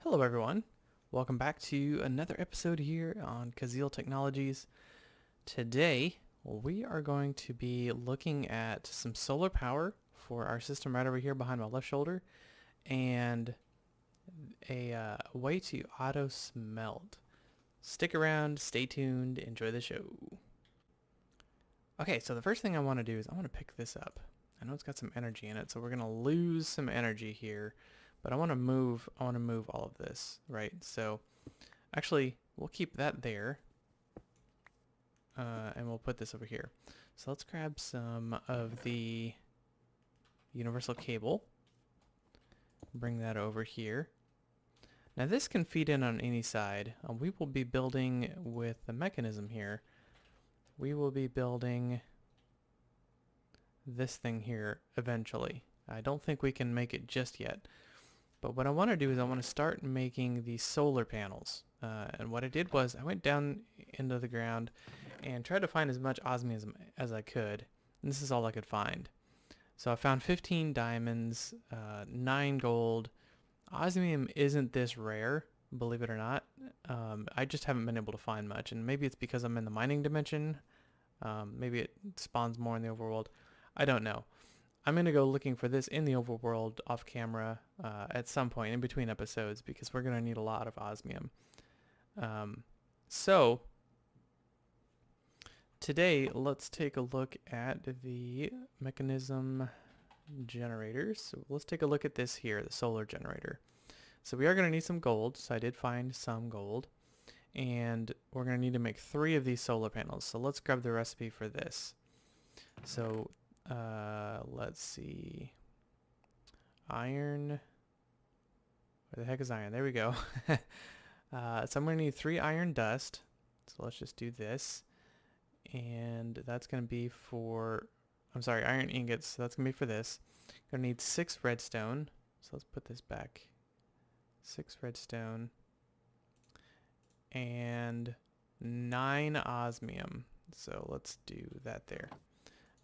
Hello everyone, welcome back to another episode here on Kuzil Technologies. Today we are going to be looking at some solar power for our system right over here behind my left shoulder and a way to auto smelt. Stick around, stay tuned, enjoy the show. Okay, so the first thing I want to do is I want to pick this up. I know it's got some energy in it, so we're going to lose some energy here. But I want to move all of this, right? So actually, we'll keep that there. And we'll put this over here. So let's grab some of the universal cable. Bring that over here. Now this can feed in on any side. We will be building with the mechanism here. We will be building this thing here eventually. I don't think we can make it just yet. But what I want to do is I want to start making these solar panels. And what I did was I went down into the ground and tried to find as much osmium as I could. And this is all I could find. So I found 15 diamonds, 9 gold. Osmium isn't this rare, believe it or not. I just haven't been able to find much. And maybe it's because I'm in the mining dimension. Maybe it spawns more in the overworld. I don't know. I'm going to go looking for this in the overworld off camera at some point in between episodes because we're going to need a lot of osmium. So today let's take a look at the mechanism generators. So let's take a look at this here, the solar generator. So we are going to need some gold. So I did find some gold. And we're going to need to make 3 of these solar panels. So let's grab the recipe for this. So let's see. Iron. Where the heck is iron? There we go. So I'm going to need 3 iron dust. So let's just do this. And that's going to be for, iron ingots. So that's going to be for this. Going to need 6 redstone. So let's put this back. 6 redstone. And 9 osmium. So let's do that there.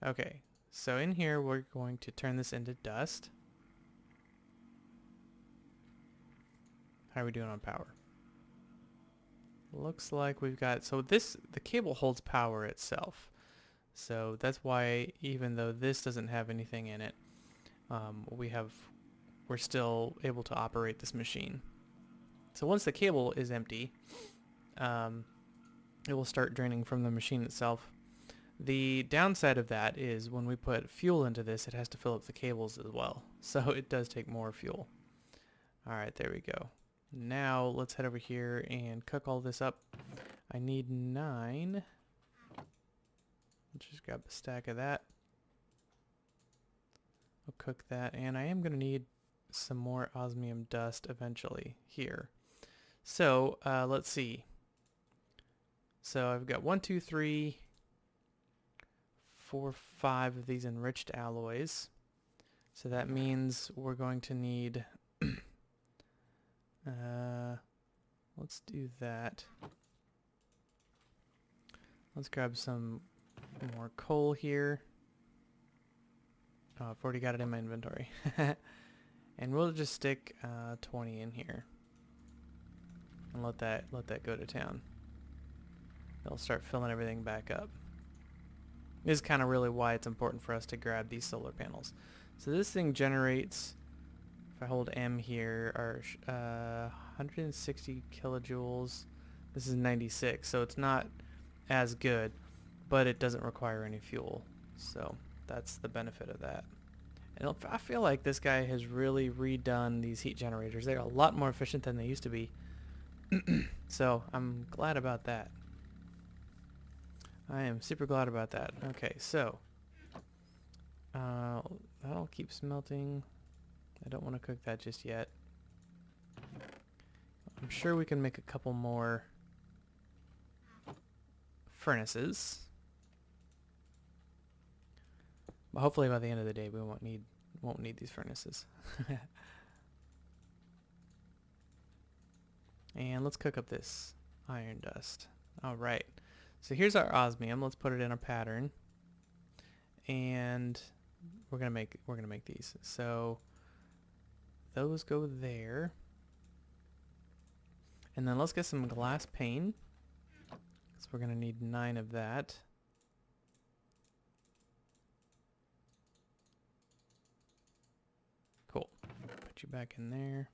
Okay. So in here, we're going to turn this into dust. How are we doing on power? Looks like we've got, so the cable holds power itself. So that's why even though this doesn't have anything in it, we're still able to operate this machine. So once the cable is empty, it will start draining from the machine itself. The downside of that is when we put fuel into this, it has to fill up the cables as well. So it does take more fuel. Alright, there we go. Now let's head over here and cook all this up. I need 9. Let's just grab a stack of that. I'll cook that, and I am going to need some more osmium dust eventually here. So let's see. So I've got 1, 2, 3... 4, 5 of these enriched alloys. So that means we're going to need, let's do that. Let's grab some more coal here. Oh, I've already got it in my inventory. And we'll just stick 20 in here. And let that go to town. It'll start filling everything back up. This is kind of really why it's important for us to grab these solar panels. So this thing generates, if I hold M here, are 160 kilojoules. This is 96, so it's not as good, but it doesn't require any fuel. So that's the benefit of that. And I feel like this guy has really redone these heat generators. They're a lot more efficient than they used to be. So I'm glad about that. I am super glad about that. Okay, so that'll keep smelting. I don't want to cook that just yet. I'm sure we can make a couple more furnaces. But hopefully by the end of the day we won't need these furnaces. And let's cook up this iron dust. All right. So here's our osmium. Let's put it in a pattern, and we're gonna make these. So those go there. And then let's get some glass pane. So we're going to need 9 of that. Cool. Put you back in there.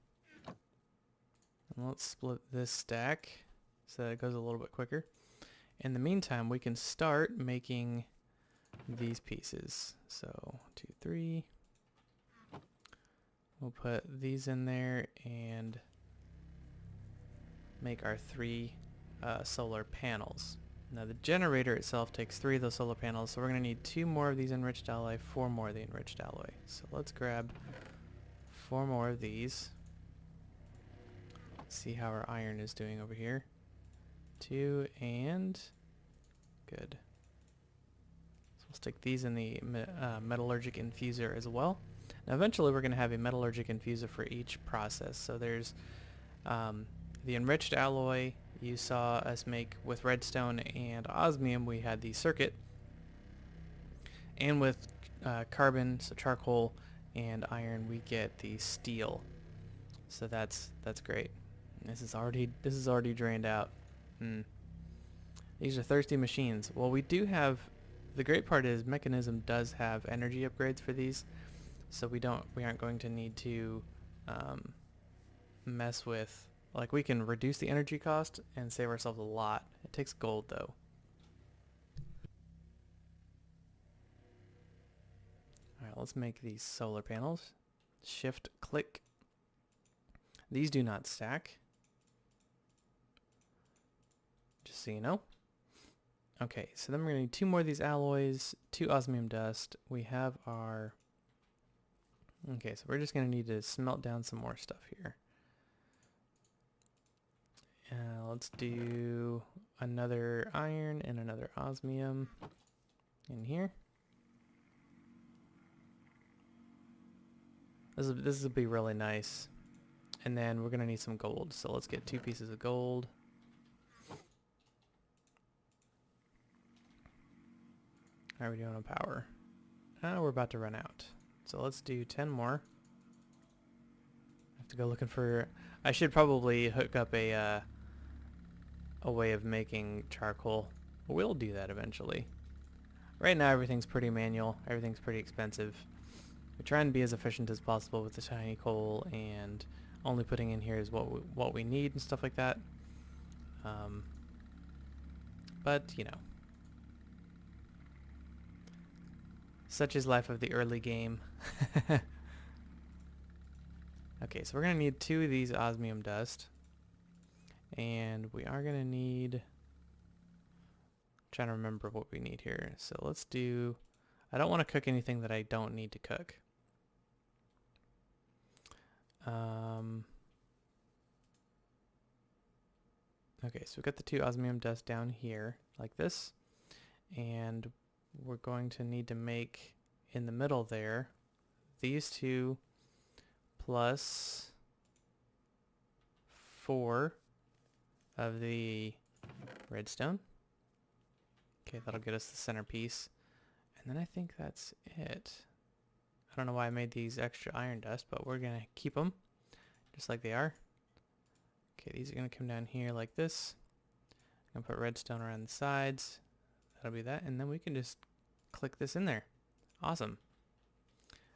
And let's split this stack so that it goes a little bit quicker. In the meantime, we can start making these pieces. So 1, 2, 3. We'll put these in there and make our 3 solar panels. Now the generator itself takes 3 of those solar panels, so we're going to need 2 more of these enriched alloy, 4 more of the enriched alloy. So let's grab 4 more of these. See how our iron is doing over here. 2 and good. So we'll stick these in the metallurgic infuser as well. Now eventually we're going to have a metallurgic infuser for each process. So there's the enriched alloy you saw us make with redstone and osmium. We had the circuit, and with carbon, so charcoal, and iron, we get the steel. So that's great. This is already drained out. These are thirsty machines. Well, we do have, the great part is Mechanism does have energy upgrades for these, so we aren't going to need to mess with, like, we can reduce the energy cost and save ourselves a lot. It takes gold though. Alright, let's make these solar panels. Shift click. These do not stack, just so you know. Okay, so then we're going to need 2 more of these alloys, 2 osmium dust. We have our... Okay, so we're just going to need to smelt down some more stuff here. Let's do another iron and another osmium in here. This will be really nice. And then we're going to need some gold, so let's get 2 pieces of gold. How are we doing on power? We're about to run out. So let's do 10 more. I have to go looking for... I should probably hook up a way of making charcoal. We'll do that eventually. Right now everything's pretty manual. Everything's pretty expensive. We try and be as efficient as possible with the tiny coal, and only putting in here is what we need and stuff like that. But, you know. Such is life of the early game. Okay, so we're going to need 2 of these osmium dust. And we are going to need... I'm trying to remember what we need here. So let's do... I don't want to cook anything that I don't need to cook. Okay, so we've got the 2 osmium dust down here, like this. And we're going to need to make, in the middle there, these 2 plus 4 of the redstone. Okay, that'll get us the centerpiece. And then I think that's it. I don't know why I made these extra iron dust, but we're going to keep them just like they are. Okay, these are going to come down here like this. I'm going to put redstone around the sides. That'll be that. And then we can just click this in there. Awesome.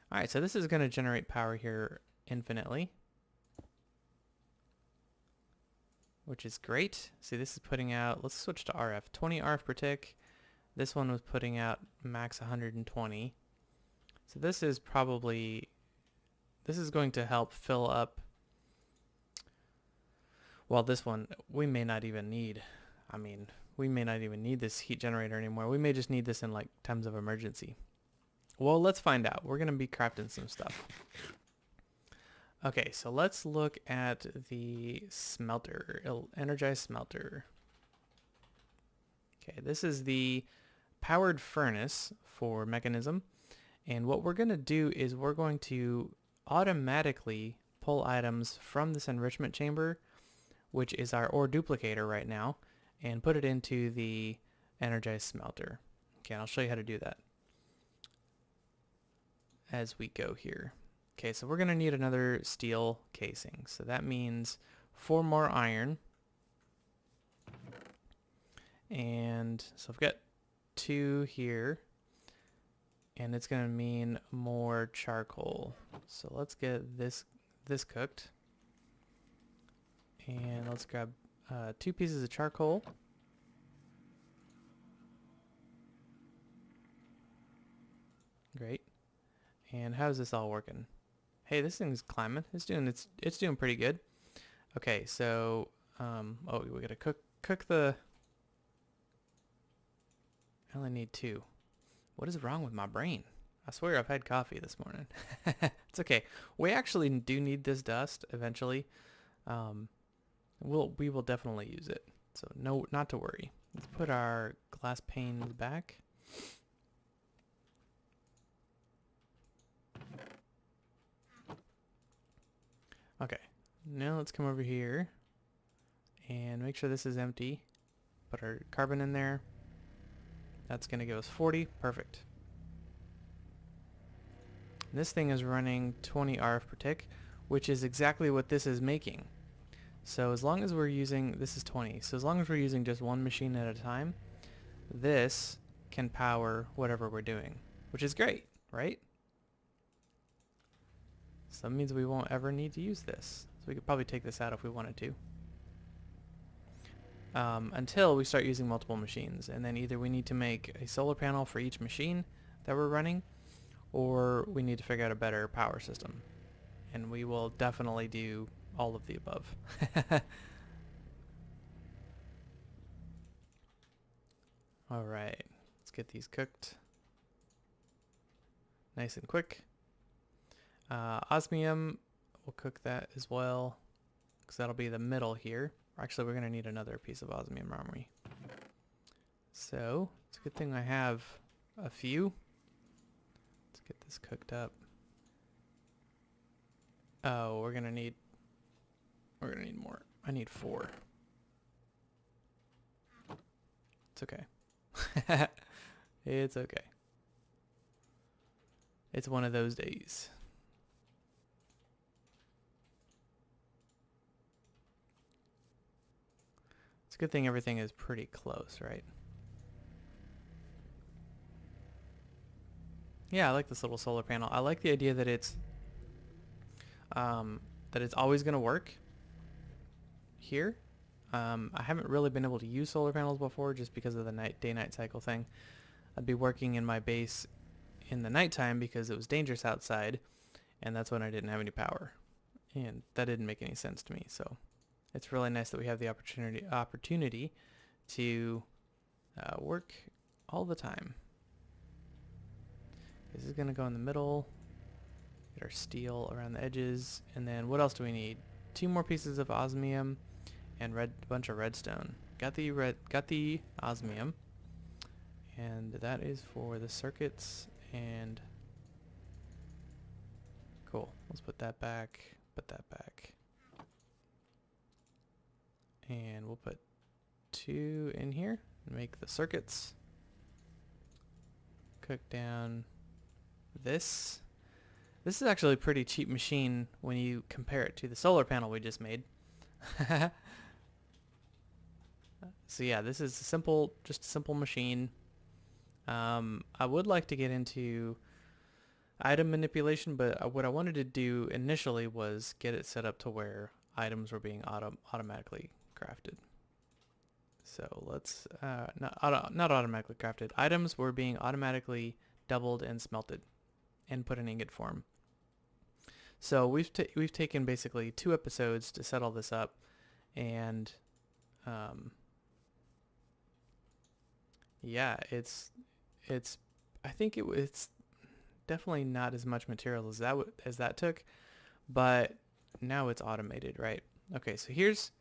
Alright, so this is going to generate power here infinitely, which is great. See, this is putting out, let's switch to RF, 20 RF per tick. This one was putting out max 120. So this is probably, this is going to help fill up, well, this one we may not even need. I mean, we may not even need this heat generator anymore. We may just need this in like times of emergency. Well, let's find out. We're going to be crafting some stuff. Okay, so let's look at the smelter, energized smelter. Okay, this is the powered furnace for Mechanism. And what we're going to do is we're going to automatically pull items from this enrichment chamber, which is our ore duplicator right now, and put it into the energized smelter. Okay, and I'll show you how to do that as we go here. Okay, so we're going to need another steel casing. So that means 4 more iron. And so I've got 2 here, and it's going to mean more charcoal. So let's get this cooked. And let's grab 2 pieces of charcoal. Great. And how's this all working? Hey, this thing's climbing. It's doing pretty good. Okay, so oh, we gotta cook the. I only need 2. What is wrong with my brain? I swear I've had coffee this morning. It's okay. We actually do need this dust eventually. We will definitely use it. So no, not to worry. Let's put our glass panes back. Okay, now let's come over here and make sure this is empty. Put our carbon in there. That's going to give us 40. Perfect. And this thing is running 20 RF per tick, which is exactly what this is making. So as long as we're using, this is 20, so as long as we're using just one machine at a time, this can power whatever we're doing, which is great, right? So that means we won't ever need to use this. So we could probably take this out if we wanted to. Until we start using multiple machines, and then either we need to make a solar panel for each machine that we're running, or we need to figure out a better power system. And we will definitely do all of the above. Alright, let's get these cooked nice and quick. Osmium, we'll cook that as well, because that'll be the middle here. Actually, we're going to need another piece of osmium armory. So, it's a good thing I have a few. Let's get this cooked up. Oh, we're going to need more. I need 4. It's okay. It's okay. It's one of those days. It's a good thing everything is pretty close, right? Yeah, I like this little solar panel. I like the idea that it's always going to work here. I haven't really been able to use solar panels before just because of the day-night cycle thing. I'd be working in my base in the nighttime because it was dangerous outside, and that's when I didn't have any power. And that didn't make any sense to me, so it's really nice that we have the opportunity to work all the time. This is going to go in the middle. Get our steel around the edges, and then what else do we need? 2 more pieces of osmium and a bunch of redstone. Got the osmium, and that is for the circuits. And cool. Let's put that back. And we'll put 2 in here and make the circuits. Cook down this. This is actually a pretty cheap machine when you compare it to the solar panel we just made. So yeah, this is just a simple machine. I would like to get into item manipulation, but what I wanted to do initially was get it set up to where items were being automatically crafted. So let's not automatically crafted. Items were being automatically doubled and smelted and put in ingot form. So we've taken basically 2 episodes to set all this up, and yeah, it's I think it's definitely not as much material as that took, but now it's automated, right? Okay, so here's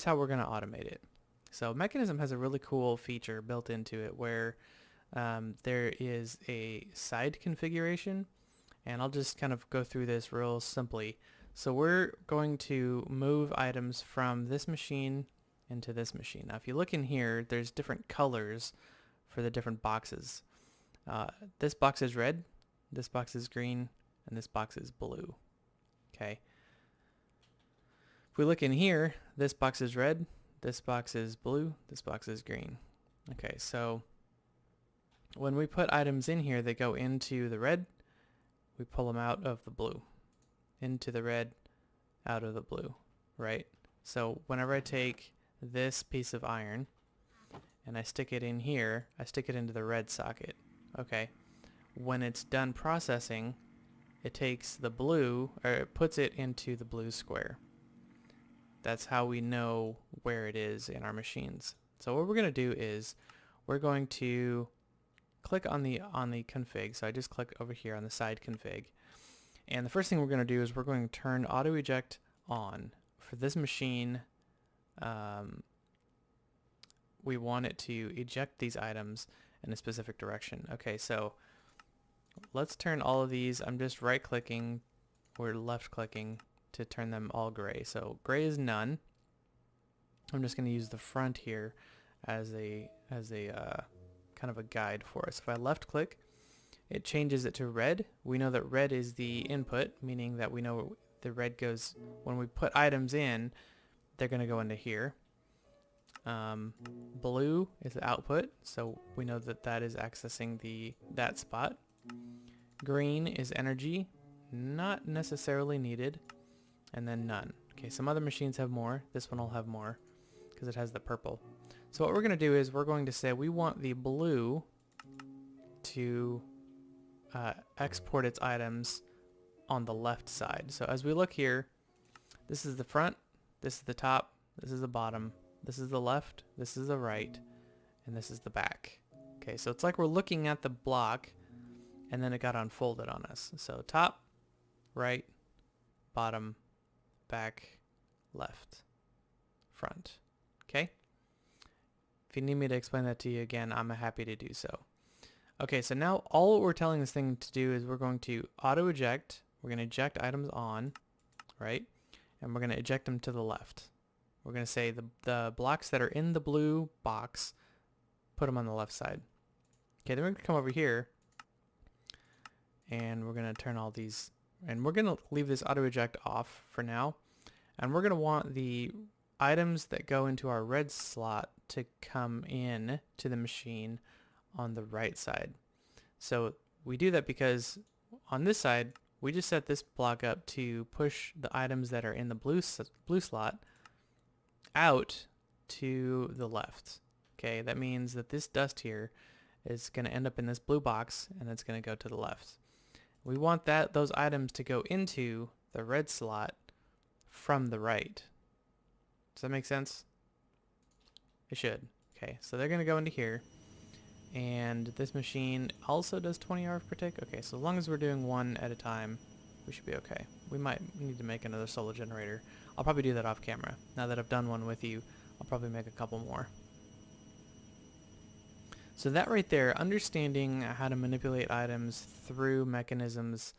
how we're gonna automate it. So Mechanism has a really cool feature built into it where there is a side configuration, and I'll just kind of go through this real simply. So we're going to move items from this machine into this machine. Now if you look in here, there's different colors for the different boxes. This box is red, this box is green, and this box is blue. Okay. If we look in here, this box is red, this box is blue, this box is green. Okay, so when we put items in here, they go into the red. We pull them out of the blue. Into the red, out of the blue, right? So whenever I take this piece of iron and I stick it in here, I stick it into the red socket. Okay. When it's done processing, it takes the blue, or it puts it into the blue square. That's how we know where it is in our machines. So what we're going to do is we're going to click on the config. So I just click over here on the side config. And the first thing we're going to do is we're going to turn auto eject on. For this machine, we want it to eject these items in a specific direction. Okay, so let's turn all of these. I'm just right clicking or left clicking to turn them all gray. So gray is none. I'm just going to use the front here as a kind of a guide for us. If I left click, it changes it to red. We know that red is the input, meaning that we know the red goes, when we put items in, they're going to go into here. Blue is the output, so we know that that is accessing that spot. Green is energy, not necessarily needed. And then none. Okay, some other machines have more. This one will have more because it has the purple. So what we're going to do is we're going to say we want the blue to export its items on the left side. So as we look here, this is the front, this is the top, this is the bottom, this is the left, this is the right, and this is the back. Okay, so it's like we're looking at the block and then it got unfolded on us. So top, right, bottom, back, left, front. Okay? If you need me to explain that to you again, I'm happy to do so. Okay, so now all we're telling this thing to do is we're going to auto eject. We're going to eject items on, right? And we're going to eject them to the left. We're going to say the blocks that are in the blue box, put them on the left side. Okay, then we're going to come over here and we're going to turn all these, and we're going to leave this auto eject off for now. And we're going to want the items that go into our red slot to come in to the machine on the right side. So we do that because on this side, we just set this block up to push the items that are in the blue slot out to the left. Okay, that means that this dust here is going to end up in this blue box and it's going to go to the left. We want those items to go into the red slot from the right. Does that make sense? It should. Okay, so they're going to go into here. And this machine also does 20 hours per tick. Okay, so as long as we're doing one at a time, we should be okay. We might need to make another solar generator. I'll probably do that off camera. Now that I've done one with you, I'll probably make a couple more. So that right there, understanding how to manipulate items through mechanisms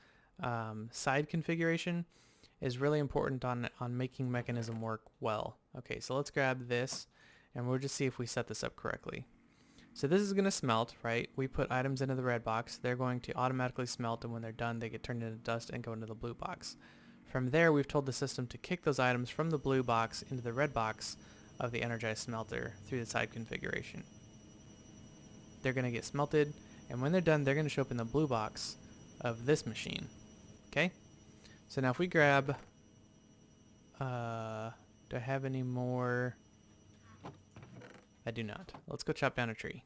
side configuration is really important on making mechanism work well. Okay, so let's grab this and we'll just see if we set this up correctly. So this is going to smelt, right? We put items into the red box. They're going to automatically smelt, and when they're done, they get turned into dust and go into the blue box. From there, we've told the system to kick those items from the blue box into the red box of the energized smelter through the side configuration. They're going to get smelted, and when they're done, they're going to show up in the blue box of this machine. Okay? So now if we grab, do I have any more? I do not. Let's go chop down a tree.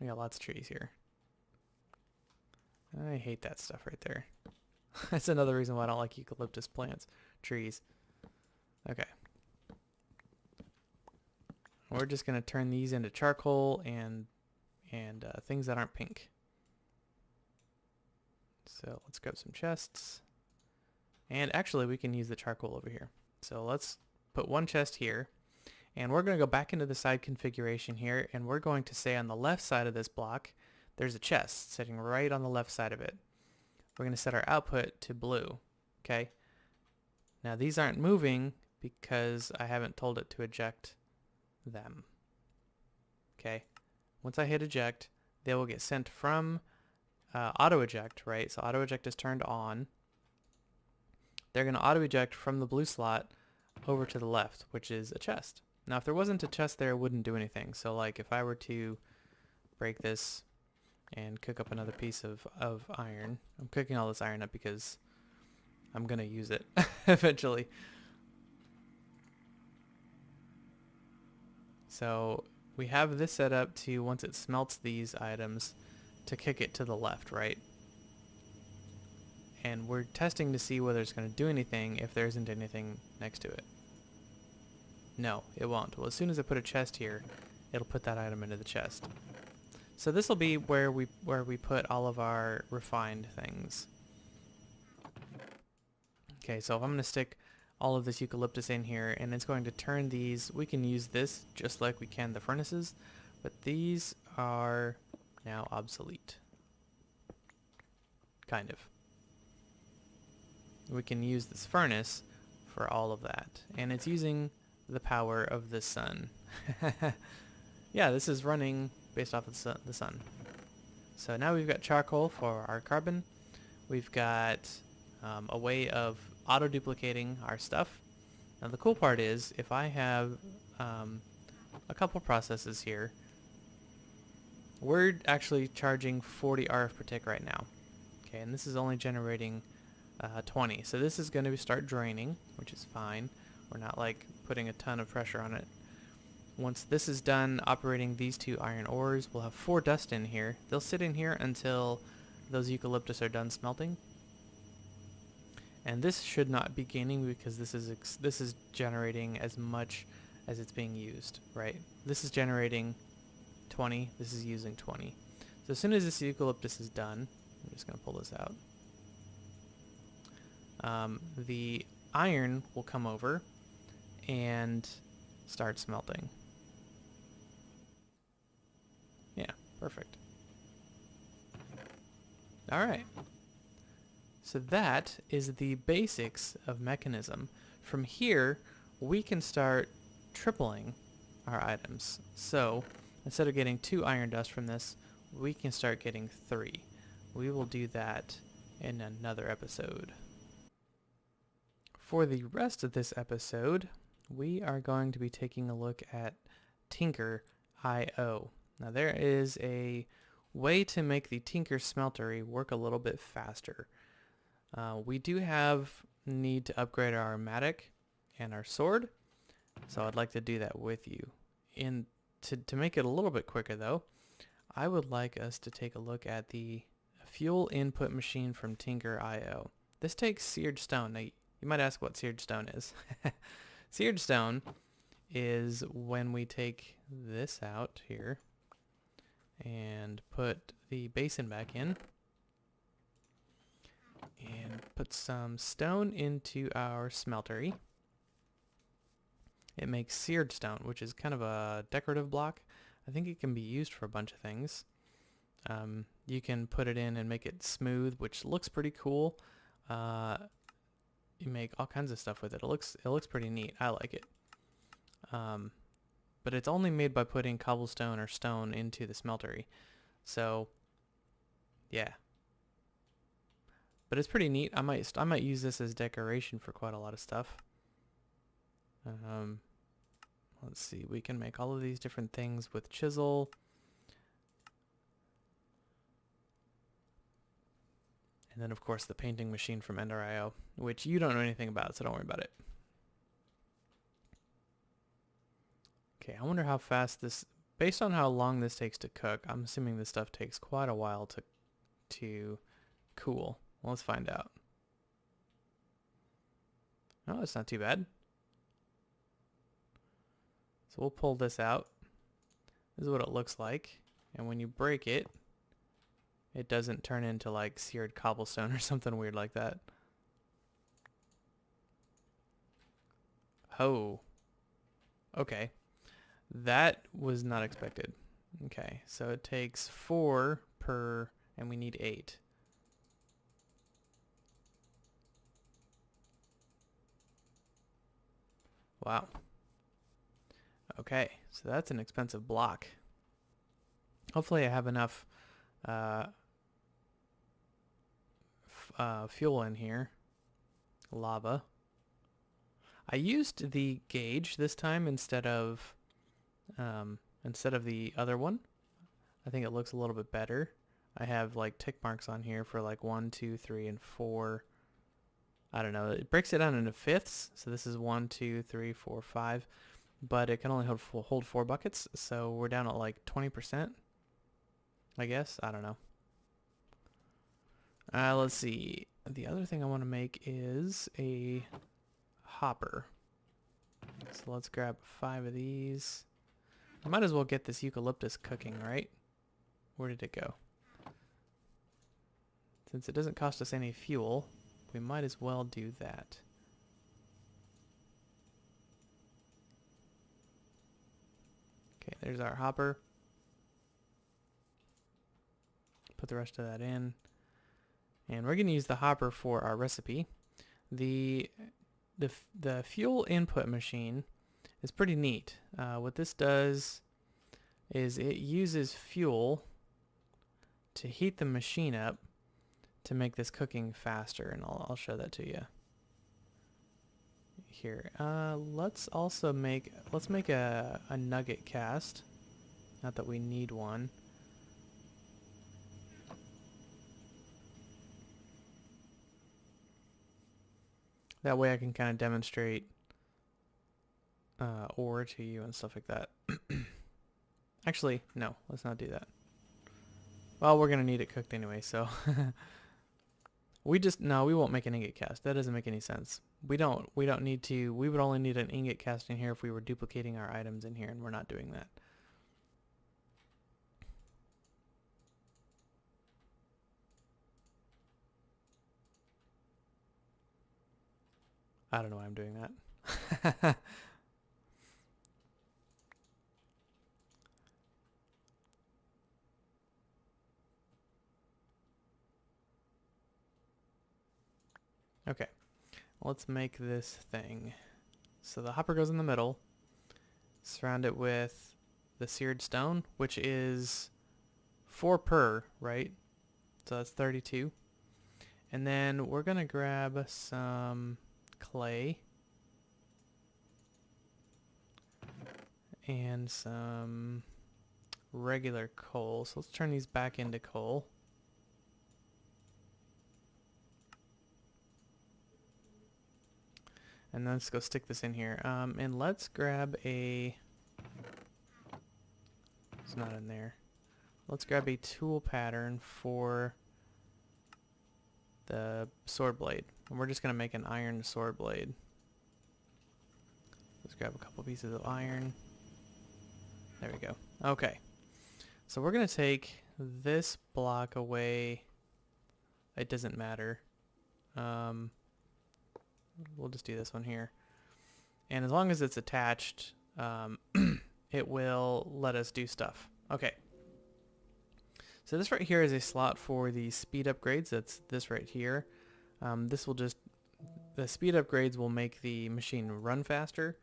We got lots of trees here. I hate that stuff right there. That's another reason why I don't like eucalyptus plants. Trees. Okay. We're just going to turn these into charcoal and things that aren't pink. So let's grab some chests. And actually we can use the charcoal over here. So let's put one chest here. And we're going to go back into the side configuration here. And we're going to say on the left side of this block, there's a chest sitting right on the left side of it. We're going to set our output to blue. Okay. Now these aren't moving because I haven't told it to eject them. Okay. Once I hit eject, they will get sent from auto eject, right? So auto eject is turned on. They're going to auto eject from the blue slot over to the left, which is a chest. Now, if there wasn't a chest there, it wouldn't do anything. So, like, if I were to break this and cook up another piece of iron, I'm cooking all this iron up because I'm going to use it eventually. So, we have this set up to, once it smelts these items, to kick it to the left, right? And we're testing to see whether it's going to do anything if there isn't anything next to it. No, it won't. Well, as soon as I put a chest here, it'll put that item into the chest. So this will be where we put all of our refined things. Okay, so if I'm going to stick all of this eucalyptus in here, and it's going to turn these, we can use this just like we can the furnaces, but these are now obsolete. Kind of. We can use this furnace for all of that, and it's using the power of the sun. Yeah, this is running based off of the sun. So now we've got charcoal for our carbon. We've got a way of auto-duplicating our stuff. Now the cool part is, if I have a couple processes here, we're actually charging 40 RF per tick right now. Okay, and this is only generating 20. So this is going to start draining, which is fine. We're not like putting a ton of pressure on it. Once this is done operating these two iron ores, we'll have 4 dust in here. They'll sit in here until those eucalyptus are done smelting. And this should not be gaining because this is generating as much as it's being used, right? This is generating 20, this is using 20. So as soon as this eucalyptus is done, I'm just going to pull this out. The iron will come over and start smelting. Yeah, perfect. Alright. So that is the basics of mechanism. From here, we can start tripling our items. So instead of getting 2 iron dust from this, we can start getting 3. We will do that in another episode. For the rest of this episode, we are going to be taking a look at Tinker.io. Now there is a way to make the Tinker smeltery work a little bit faster. We do have need to upgrade our matic and our sword, so I'd like to do that with you. To make it a little bit quicker though, I would like us to take a look at the fuel input machine from Tinker.io. This takes seared stone. Now, you might ask what seared stone is. Seared stone is when we take this out here and put the basin back in and put some stone into our smeltery. It makes seared stone, which is kind of a decorative block. I think it can be used for a bunch of things. You can put it in and make it smooth, which looks pretty cool. You make all kinds of stuff with it. It looks pretty neat. I like it. But it's only made by putting cobblestone or stone into the smeltery. So, yeah. But it's pretty neat. I might use this as decoration for quite a lot of stuff. Let's see. We can make all of these different things with chisel. And then, of course, the painting machine from Ender.io, which you don't know anything about, so don't worry about it. Okay, I wonder how fast this, based on how long this takes to cook, I'm assuming this stuff takes quite a while to cool. Well, let's find out. Oh, it's not too bad. So we'll pull this out. This is what it looks like. And when you break it, it doesn't turn into like seared cobblestone or something weird like that. Oh. Okay. That was not expected. Okay, so it takes 4 per, and we need 8. Wow. Okay, so that's an expensive block. Hopefully I have enough fuel in here. Lava. I used the gauge this time instead of the other one. I think it looks a little bit better. I have like tick marks on here for like 1, 2, 3, and 4. I don't know. It breaks it down into fifths. So this is 1, 2, 3, 4, 5. But it can only hold 4 buckets. So we're down at like 20%. I guess. I don't know. Let's see. The other thing I want to make is a hopper. So let's grab 5 of these. I might as well get this eucalyptus cooking, right? Where did it go? Since it doesn't cost us any fuel, we might as well do that. Okay, there's our hopper. Put the rest of that in. And we're going to use the hopper for our recipe. The fuel input machine is pretty neat. What this does is it uses fuel to heat the machine up to make this cooking faster, and I'll show that to you here. Let's make a nugget cast. Not that we need one. That way I can kind of demonstrate ore to you and stuff like that. Actually, no, let's not do that. Well, we're gonna need it cooked anyway, so we won't make an ingot cast. That doesn't make any sense. We don't need to. We would only need an ingot cast in here if we were duplicating our items in here, and we're not doing that. I don't know why I'm doing that. Okay, let's make this thing. So the hopper goes in the middle. Surround it with the seared stone, which is 4 per, right? So that's 32. And then we're going to grab some clay and some regular coal. So let's turn these back into coal. And then let's go stick this in here. And let's grab a... It's not in there. Let's grab a tool pattern for the sword blade. And we're just going to make an iron sword blade. Let's grab a couple pieces of iron. There we go. Okay. So we're going to take this block away. It doesn't matter. We'll just do this one here. And as long as it's attached, it will let us do stuff. Okay. So this right here is a slot for the speed upgrades. That's this right here. The speed upgrades will make the machine run faster.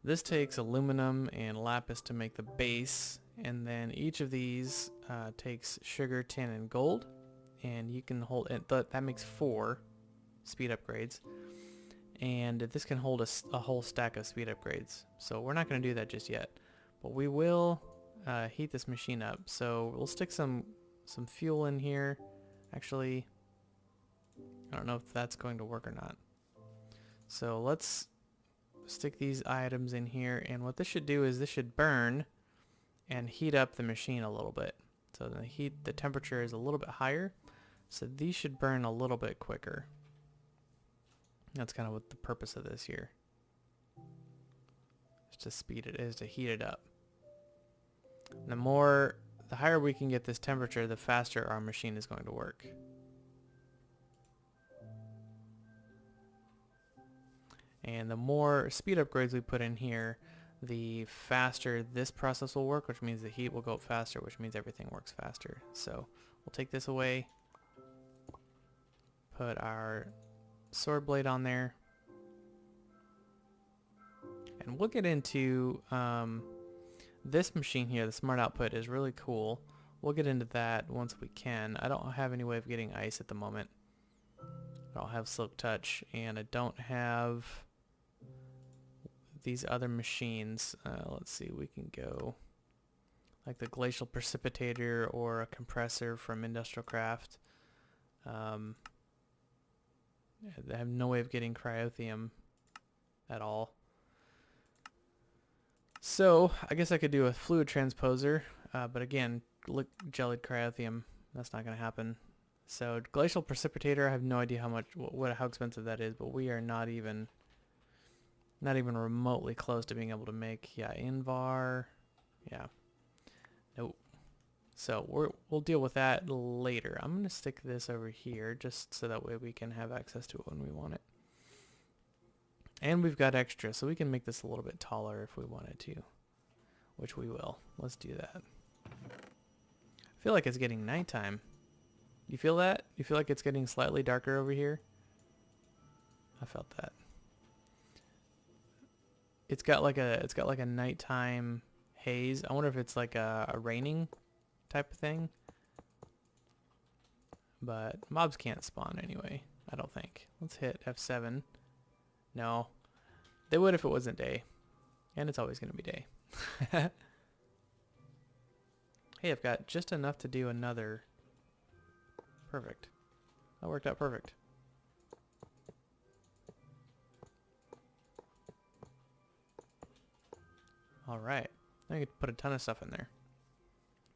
This takes aluminum and lapis to make the base. And then each of these takes sugar, tin, and gold. And you can hold it. That makes 4 speed upgrades. And this can hold a whole stack of speed upgrades. So we're not going to do that just yet. But we will heat this machine up. So we'll stick some fuel in here. Actually, I don't know if that's going to work or not. So let's stick these items in here. And what this should do is this should burn and heat up the machine a little bit. So the temperature is a little bit higher. So these should burn a little bit quicker. That's kind of what the purpose of this here. Is to speed it, is to heat it up. The higher we can get this temperature, the faster our machine is going to work. And the more speed upgrades we put in here, the faster this process will work, which means the heat will go up faster, which means everything works faster. So we'll take this away, put our sword blade on there, and we'll get into this machine here. The smart output is really cool. We'll get into that once we can. I don't have any way of getting ice at the moment. I don't have silk touch, and I don't have these other machines. Let's see, we can go like the glacial precipitator or a compressor from Industrial Craft. I have no way of getting cryotheum at all. So I guess I could do a fluid transposer, but again, jellied cryotheum, that's not going to happen. So glacial precipitator, I have no idea how expensive that is, but we are not even remotely close to being able to make. Yeah, Invar, yeah, nope. So we'll deal with that later. I'm gonna stick this over here just so that way we can have access to it when we want it. And we've got extra, so we can make this a little bit taller if we wanted to, which we will. Let's do that. I feel like it's getting nighttime. You feel that? You feel like it's getting slightly darker over here? I felt that. It's got like a nighttime haze. I wonder if it's like a raining type of thing. But mobs can't spawn anyway, I don't think. Let's hit F7. No. They would if it wasn't day. And it's always going to be day. Hey, I've got just enough to do another. Perfect. That worked out perfect. Alright. Now you could put a ton of stuff in there.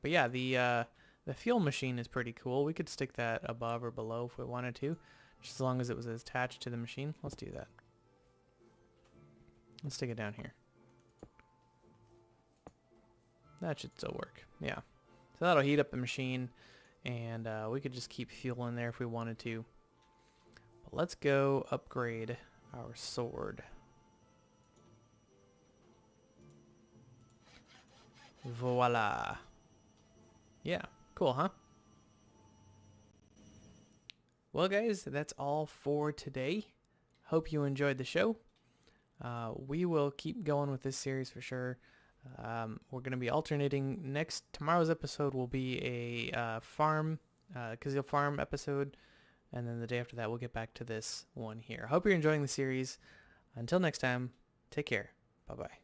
But yeah, the fuel machine is pretty cool. We could stick that above or below if we wanted to, just as long as it was attached to the machine. Let's do that. Let's stick it down here. That should still work. Yeah. So that'll heat up the machine, and we could just keep fuel in there if we wanted to. But let's go upgrade our sword. Voila. Yeah, cool, huh? Well, guys, that's all for today. Hope you enjoyed the show. We will keep going with this series for sure. We're going to be alternating. Tomorrow's episode will be a Kuzil Farm episode, and then the day after that we'll get back to this one here. Hope you're enjoying the series. Until next time, take care. Bye-bye.